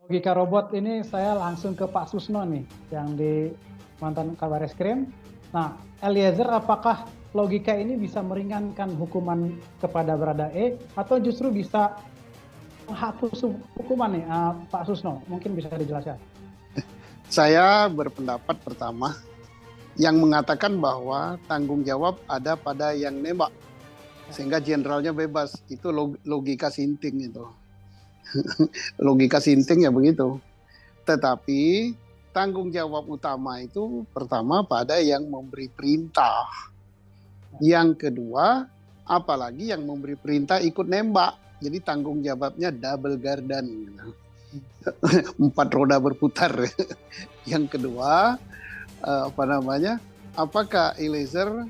logika robot ini saya langsung ke Pak Susno nih, yang di mantan Kabar Eskrim. Nah, Eliezer, apakah logika ini bisa meringankan hukuman kepada Baradae atau justru bisa menghapus hukuman nih, Pak Susno? Mungkin bisa dijelaskan. Saya berpendapat pertama, yang mengatakan bahwa tanggung jawab ada pada yang nembak, sehingga jenderalnya bebas. Itu logika sinting itu. Logika sinting ya begitu. Tetapi tanggung jawab utama itu pertama pada yang memberi perintah. Yang kedua, apalagi yang memberi perintah ikut nembak. Jadi tanggung jawabnya double garden. 4 roda berputar. Yang kedua, apakah Eliezer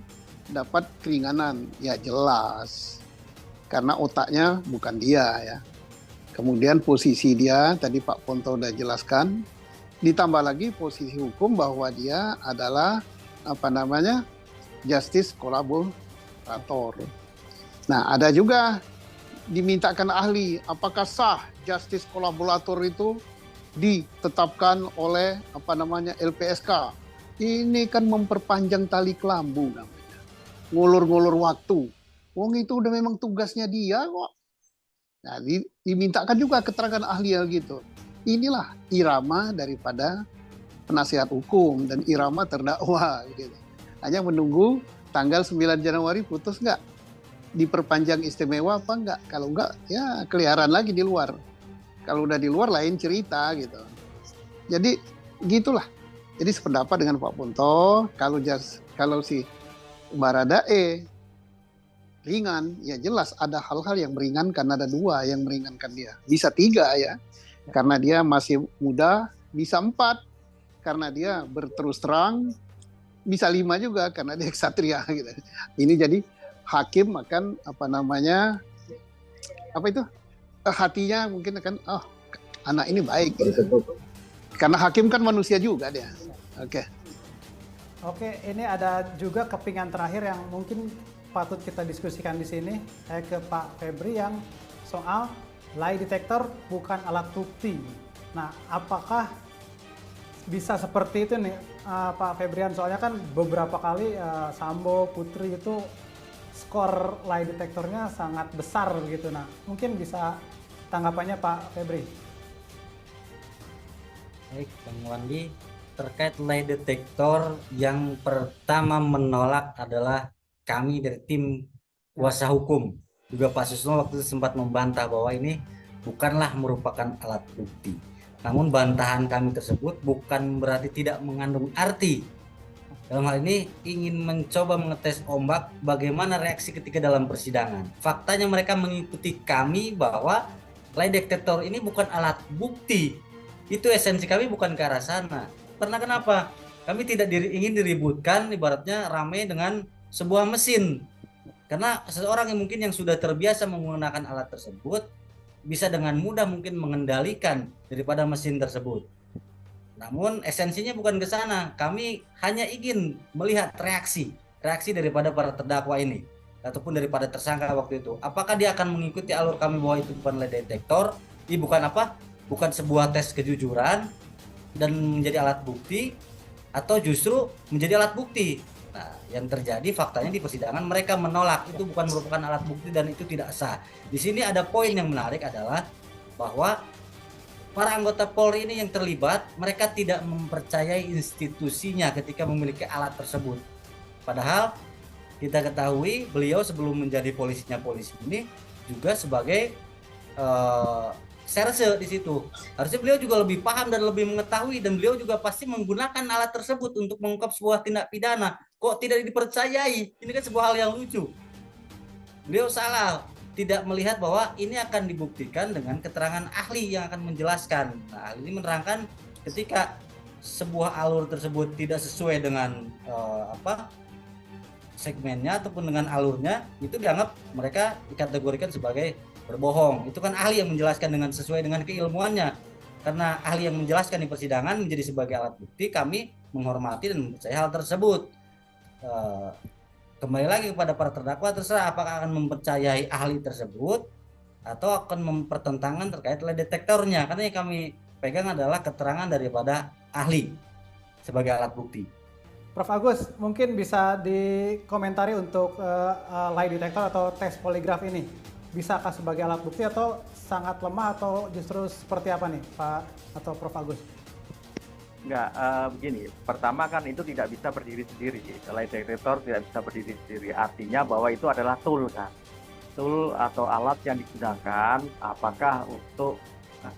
dapat keringanan? Ya jelas, karena otaknya bukan dia ya. Kemudian posisi dia, tadi Pak Ponto sudah jelaskan, ditambah lagi posisi hukum bahwa dia adalah justice kolaborator. Nah, ada juga dimintakan ahli, apakah sah justice kolaborator itu ditetapkan oleh LPSK. Ini kan memperpanjang tali kelambu namanya. Ngulur-ngulur waktu. Wong itu udah memang tugasnya dia kok. Nah, dimintakan juga keterangan ahli gitu. Inilah irama daripada penasihat hukum dan irama terdakwa gitu. Hanya menunggu tanggal 9 Januari putus nggak? Diperpanjang istimewa apa enggak? Kalau enggak, ya keliaran lagi di luar. Kalau udah di luar lain cerita gitu. Jadi gitulah. Jadi sependapat dengan Pak Ponto, kalau si Baradae ringan, ya jelas ada hal-hal yang meringankan, ada 2 yang meringankan dia. Bisa 3 ya, karena dia masih muda, bisa 4 karena dia berterus terang, bisa 5 juga karena dia ksatria gitu. Ini jadi hakim akan hatinya mungkin akan anak ini baik gitu. Karena hakim kan manusia juga dia. Oke, ini ada juga kepingan terakhir yang mungkin patut kita diskusikan di sini. Saya ke Pak Febri yang soal lie detector bukan alat bukti. Nah, apakah bisa seperti itu nih, Pak Febrian? Soalnya kan beberapa kali Sambo, Putri itu skor lie detektornya sangat besar gitu. Nah, mungkin bisa tanggapannya Pak Febri. Baik, Bang Wandi, terkait lie detector, yang pertama menolak adalah kami dari tim kuasa hukum. Juga Pak Susno waktu itu sempat membantah bahwa ini bukanlah merupakan alat bukti. Namun bantahan kami tersebut bukan berarti tidak mengandung arti. Dalam hal ini ingin mencoba mengetes ombak bagaimana reaksi ketika dalam persidangan. Faktanya mereka mengikuti kami bahwa lie detector ini bukan alat bukti. Itu esensi kami bukan ke arah sana. Karena kenapa? Kami tidak ingin diributkan ibaratnya rame dengan sebuah mesin. Karena seseorang yang mungkin yang sudah terbiasa menggunakan alat tersebut bisa dengan mudah mungkin mengendalikan daripada mesin tersebut. Namun esensinya bukan ke sana. Kami hanya ingin melihat reaksi daripada para terdakwa ini ataupun daripada tersangka waktu itu. Apakah dia akan mengikuti alur kami bahwa itu bukan lie detector, ini bukan sebuah tes kejujuran dan menjadi alat bukti, atau justru menjadi alat bukti. Nah, yang terjadi faktanya di persidangan mereka menolak itu bukan merupakan alat bukti dan itu tidak sah. Di sini ada poin yang menarik adalah bahwa para anggota Polri ini yang terlibat, mereka tidak mempercayai institusinya ketika memiliki alat tersebut. Padahal kita ketahui beliau sebelum menjadi polisi ini juga sebagai serse di situ. Harusnya beliau juga lebih paham dan lebih mengetahui, dan beliau juga pasti menggunakan alat tersebut untuk mengungkap sebuah tindak pidana. Kok tidak dipercayai? Ini kan sebuah hal yang lucu. Beliau salah, tidak melihat bahwa ini akan dibuktikan dengan keterangan ahli yang akan menjelaskan. Nah, ahli ini menerangkan ketika sebuah alur tersebut tidak sesuai dengan segmennya ataupun dengan alurnya, itu dianggap mereka dikategorikan sebagai berbohong. Itu kan ahli yang menjelaskan dengan sesuai dengan keilmuannya. Karena ahli yang menjelaskan di persidangan menjadi sebagai alat bukti, kami menghormati dan mempercayai hal tersebut. Kembali lagi kepada para terdakwa, terserah apakah akan mempercayai ahli tersebut atau akan mempertentangkan terkait lie detektornya. Karena yang kami pegang adalah keterangan daripada ahli sebagai alat bukti. Prof. Agus, mungkin bisa dikomentari untuk lie detector atau tes poligraf ini. Bisakah sebagai alat bukti atau sangat lemah atau justru seperti apa nih Pak atau Prof. Agus? Enggak, begini. Pertama kan itu tidak bisa berdiri sendiri. Lie detector tidak bisa berdiri sendiri. Artinya bahwa itu adalah tool kan. Tool atau alat yang digunakan apakah untuk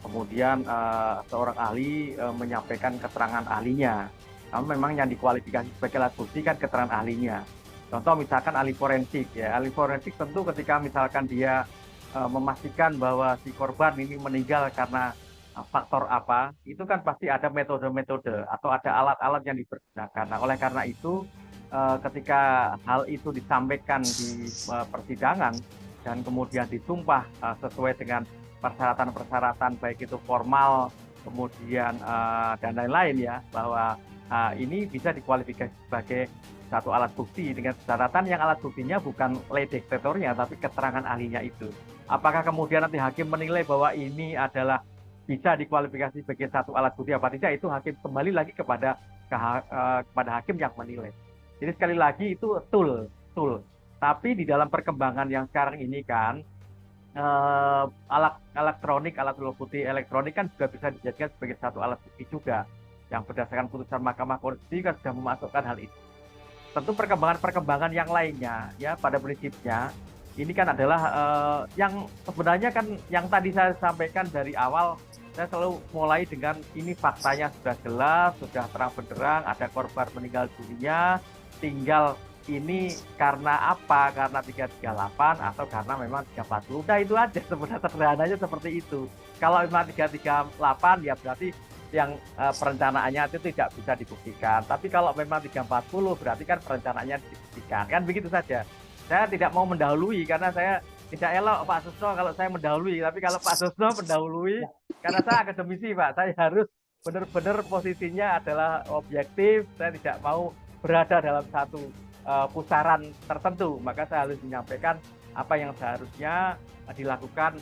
kemudian seorang ahli menyampaikan keterangan ahlinya. Namun memang yang dikualifikasi sebagai alat bukti kan keterangan ahlinya. Contoh misalkan ahli forensik ya. Ahli forensik tentu ketika misalkan dia memastikan bahwa si korban ini meninggal karena faktor apa, itu kan pasti ada metode-metode atau ada alat-alat yang dipergunakan. Nah, oleh karena itu ketika hal itu disampaikan di persidangan dan kemudian ditumpah sesuai dengan persyaratan-persyaratan baik itu formal kemudian dan lain-lain ya, bahwa ini bisa dikualifikasi sebagai satu alat bukti dengan catatan yang alat buktinya bukan lie detectornya tapi keterangan ahlinya itu. Apakah kemudian nanti hakim menilai bahwa ini adalah bisa dikualifikasi sebagai satu alat bukti apa tidak, itu hakim kembali lagi kepada hakim yang menilai. Jadi sekali lagi itu tool. Tapi di dalam perkembangan yang sekarang ini kan alat elektronik, alat bukti elektronik kan juga bisa dijadikan sebagai satu alat bukti juga. Yang berdasarkan putusan Mahkamah Konstitusi kan sudah memasukkan hal itu. Tentu perkembangan yang lainnya ya pada prinsipnya ini kan adalah yang sebenarnya kan yang tadi saya sampaikan dari awal, saya selalu mulai dengan ini faktanya sudah jelas, sudah terang benderang, ada korban meninggal dunia, tinggal ini karena apa? Karena 338 atau karena memang 340. Udah itu aja sebenarnya, sederhananya seperti itu. Kalau memang 338 ya berarti yang perencanaannya itu tidak bisa dibuktikan. Tapi kalau memang 340 berarti kan perencanaannya dibuktikan. Kan begitu saja. Saya tidak mau mendahului karena saya tidak elok Pak Susno kalau saya mendahului. Tapi kalau Pak Susno mendahului, karena saya akademisi Pak, saya harus benar-benar posisinya adalah objektif. Saya tidak mau berada dalam satu pusaran tertentu. Maka saya harus menyampaikan apa yang seharusnya dilakukan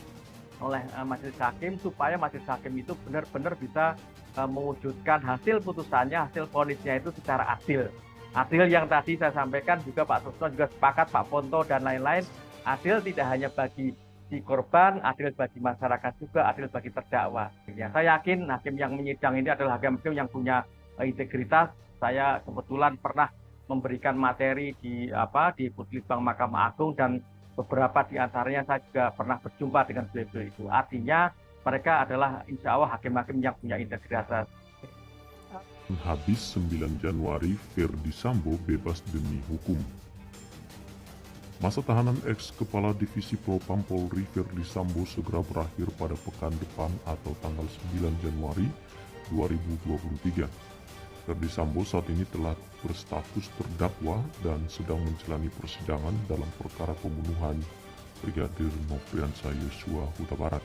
oleh majelis hakim supaya majelis hakim itu benar-benar bisa mewujudkan hasil putusannya, hasil vonisnya itu secara adil. Adil yang tadi saya sampaikan juga Pak Susno juga sepakat, Pak Ponto dan lain-lain, adil tidak hanya bagi si korban, adil bagi masyarakat juga, adil bagi terdakwa. Ya, saya yakin hakim yang menyidang ini adalah hakim-hakim yang punya integritas. Saya kebetulan pernah memberikan materi di Puslitbang Mahkamah Agung dan beberapa di antaranya saya juga pernah berjumpa dengan beliau itu. Artinya mereka adalah insya Allah hakim-hakim yang punya integritas. Habis 9 Januari, Ferdi Sambo bebas demi hukum. Masa tahanan ex-Kepala Divisi Propam Polri Ferdi Sambo segera berakhir pada pekan depan atau tanggal 9 Januari 2023. Ferdi Sambo saat ini telah berstatus terdakwa dan sedang menjalani persidangan dalam perkara pembunuhan Brigadir Nofriansah Yosua Huta Barat.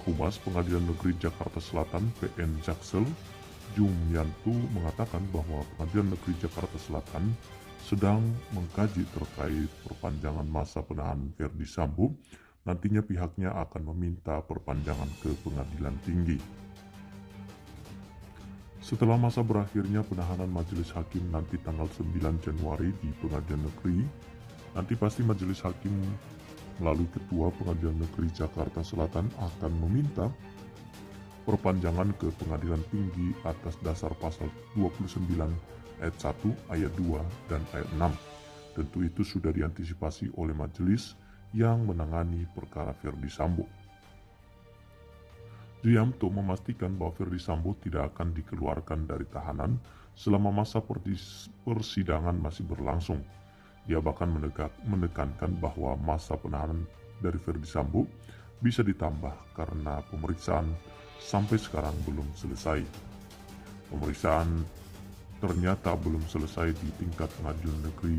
Humas Pengadilan Negeri Jakarta Selatan PN Jaksel, Jung Yantu mengatakan bahwa Pengadilan Negeri Jakarta Selatan sedang mengkaji terkait perpanjangan masa penahanan Ferdi Sambo. Nantinya pihaknya akan meminta perpanjangan ke Pengadilan Tinggi. Setelah masa berakhirnya penahanan majelis hakim nanti tanggal 9 Januari di Pengadilan Negeri, nanti pasti majelis hakim melalui Ketua Pengadilan Negeri Jakarta Selatan akan meminta perpanjangan ke Pengadilan Tinggi atas dasar pasal 29 ayat 1, ayat 2, dan ayat 6. Tentu itu sudah diantisipasi oleh majelis yang menangani perkara Ferdi Sambo. Yulianto memastikan bahwa Ferdi Sambo tidak akan dikeluarkan dari tahanan selama masa persidangan masih berlangsung. Dia bahkan menekankan bahwa masa penahanan dari Ferdi Sambo bisa ditambah karena pemeriksaan sampai sekarang belum selesai. Pemeriksaan ternyata belum selesai di tingkat pengadilan negeri.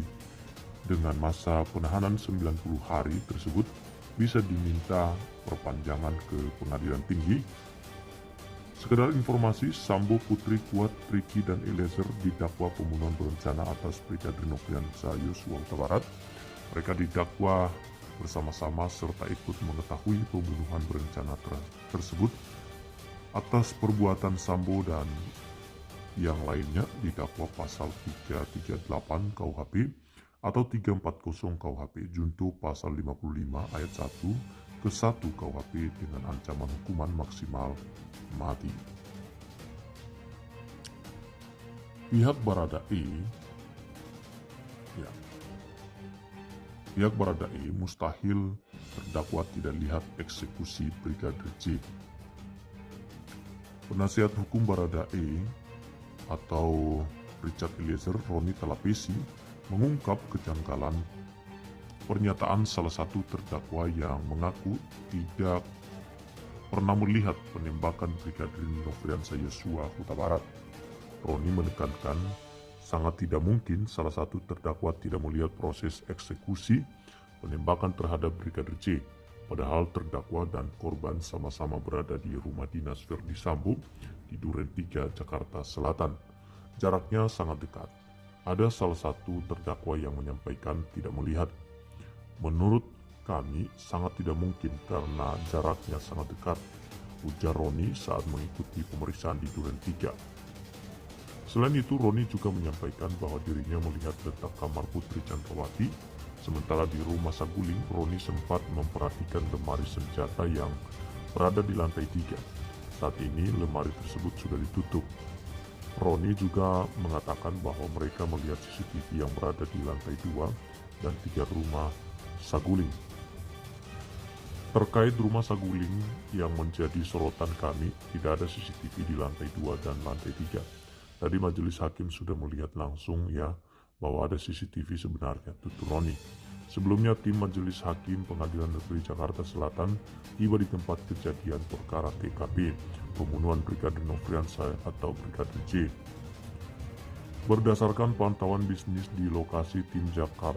Dengan masa penahanan 90 hari tersebut bisa diminta perpanjangan ke Pengadilan Tinggi. Sekedar informasi, Sambo, Putri, Kuat, Riki, dan Eliezer didakwa pembunuhan berencana atas Brigadir Nofriansah Yosua Huta Barat. Mereka didakwa bersama-sama serta ikut mengetahui pembunuhan berencana tersebut Atas perbuatan Sambo dan yang lainnya didakwa pasal 338 KUHP atau 340 KUHP junto pasal 55 ayat 1 ke 1 KUHP dengan ancaman hukuman maksimal mati. Pihak Baradae mustahil terdakwa tidak lihat eksekusi Brigadir J. Penasihat hukum Baradae atau Richard Eliezer Roni Talapesi mengungkap kejanggalan pernyataan salah satu terdakwa yang mengaku tidak pernah melihat penembakan Brigadir Nofriansah Yosua Huta Barat. Roni menekankan sangat tidak mungkin salah satu terdakwa tidak melihat proses eksekusi penembakan terhadap Brigadir J, padahal terdakwa dan korban sama-sama berada di rumah dinas Verdi Sambo di Duren 3, Jakarta Selatan. Jaraknya sangat dekat. Ada salah satu terdakwa yang menyampaikan tidak melihat. Menurut kami sangat tidak mungkin karena jaraknya sangat dekat, ujar Roni saat mengikuti pemeriksaan di Duren 3. Selain itu, Roni juga menyampaikan bahwa dirinya melihat letak kamar Putri Chandrawati. Sementara di rumah Saguling, Roni sempat memperhatikan lemari senjata yang berada di lantai 3. Saat ini lemari tersebut sudah ditutup. Roni juga mengatakan bahwa mereka melihat CCTV yang berada di lantai 2 dan 3 rumah Saguling. Terkait rumah Saguling yang menjadi sorotan kami, tidak ada CCTV di lantai 2 dan lantai 3. Tadi majelis hakim sudah melihat langsung ya bahwa ada CCTV sebenarnya, tutur Roni. Sebelumnya tim majelis hakim Pengadilan Negeri Jakarta Selatan tiba di tempat kejadian perkara TKP pembunuhan Brigadir Nofriansah atau Brigadir J. Berdasarkan pantauan bisnis di lokasi tim jaksa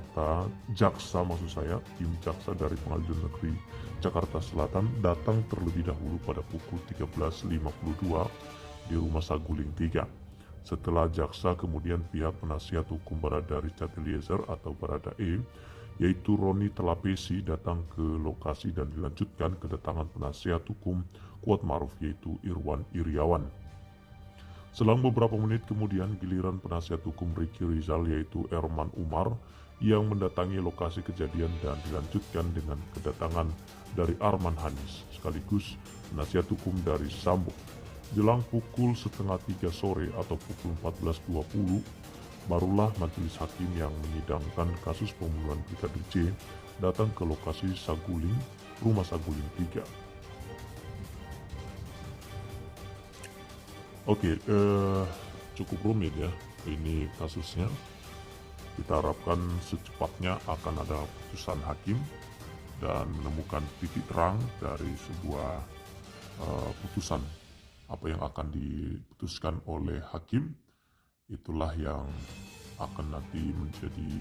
dari Pengadilan Negeri Jakarta Selatan datang terlebih dahulu pada pukul 13.52 di rumah Saguling 3. Setelah jaksa, kemudian pihak penasihat hukum Barada Richard Eliezer atau Baradae, yaitu Roni Talapesi, datang ke lokasi dan dilanjutkan kedatangan penasihat hukum Kuatmaruf yaitu Irwan Iriawan. Selang beberapa menit kemudian giliran penasihat hukum Ricky Rizal yaitu Erman Umar yang mendatangi lokasi kejadian dan dilanjutkan dengan kedatangan dari Arman Hanis sekaligus penasihat hukum dari Sambo. Jelang pukul 2:30 sore atau pukul 14.20 barulah majelis hakim yang menyidangkan kasus pembunuhan Brigadir J datang ke lokasi Saguling, rumah Saguling 3. Oke, cukup rumit ya ini kasusnya. Kita harapkan secepatnya akan ada putusan hakim dan menemukan titik terang dari sebuah putusan. Apa yang akan diputuskan oleh hakim, itulah yang akan nanti menjadi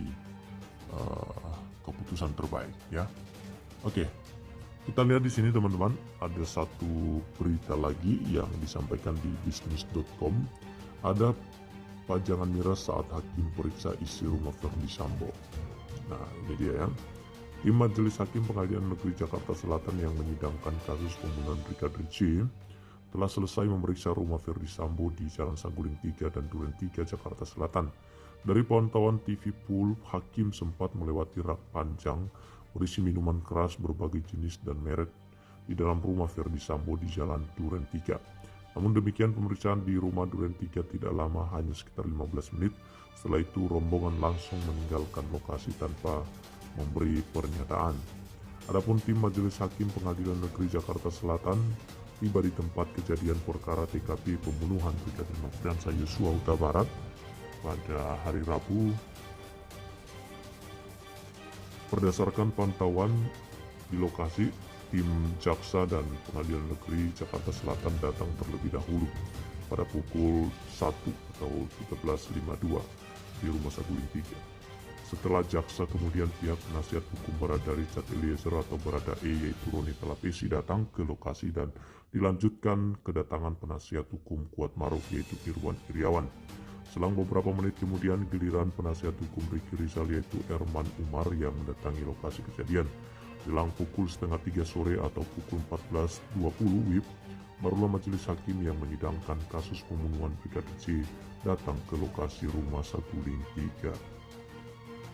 keputusan terbaik ya. Oke. Kita lihat di sini teman-teman, ada satu berita lagi yang disampaikan di bisnis.com. Ada pajangan miras saat hakim periksa isi rumah Verdi Sambo. Nah, ini dia ya. Tim Majelis Hakim Pengadilan Negeri Jakarta Selatan yang menyidangkan kasus pembunuhan Brigadir J telah selesai memeriksa rumah Verdi Sambo di Jalan Saguling 3 dan Duren 3, Jakarta Selatan. Dari pantauan TV Pool, hakim sempat melewati rak panjang berisi minuman keras berbagai jenis dan merek di dalam rumah Verdi Sambo di Jalan Duren 3. Namun demikian, pemeriksaan di rumah Duren 3 tidak lama, hanya sekitar 15 menit. Setelah itu rombongan langsung meninggalkan lokasi tanpa memberi pernyataan. Adapun tim Majelis Hakim Pengadilan Negeri Jakarta Selatan tiba di tempat kejadian perkara TKP pembunuhan Brigadir Nofriansah Yosua Huta Barat pada hari Rabu. Berdasarkan pantauan di lokasi, tim jaksa dan Pengadilan Negeri Jakarta Selatan datang terlebih dahulu pada pukul 1 atau 13.52 di rumah Saguling 3. Setelah jaksa, kemudian pihak penasihat hukum Barada Richard Eliezer atau Baradae yaitu Roni Talapesi datang ke lokasi dan dilanjutkan kedatangan penasihat hukum Kuatmaruf yaitu Irwan Iriawan. Selang beberapa menit kemudian giliran penasihat hukum Ricky Rizal yaitu Erman Umar yang mendatangi lokasi kejadian. Jelang pukul 2:30 sore atau pukul 14.20 WIB, barulah majelis hakim yang menyidangkan kasus pembunuhan Brigadir J datang ke lokasi rumah Saguling 3.